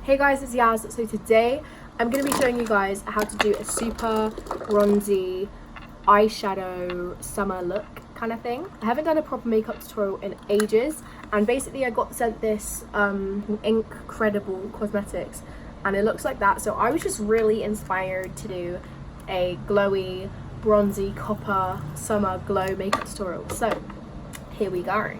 Hey guys, it's Yaz. So today I'm going to be showing you guys how to do a super bronzy eyeshadow summer look kind of thing. I haven't done a proper makeup tutorial in ages, and basically I got sent this Incredible Cosmetics and it looks like that. So I was just really inspired to do a glowy bronzy copper summer glow makeup tutorial. So here we go.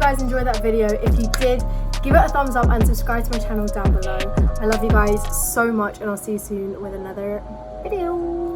guys enjoyed that video. If you did, give it a thumbs up and subscribe to my channel down below. I love you guys so much, and I'll see you soon with another video.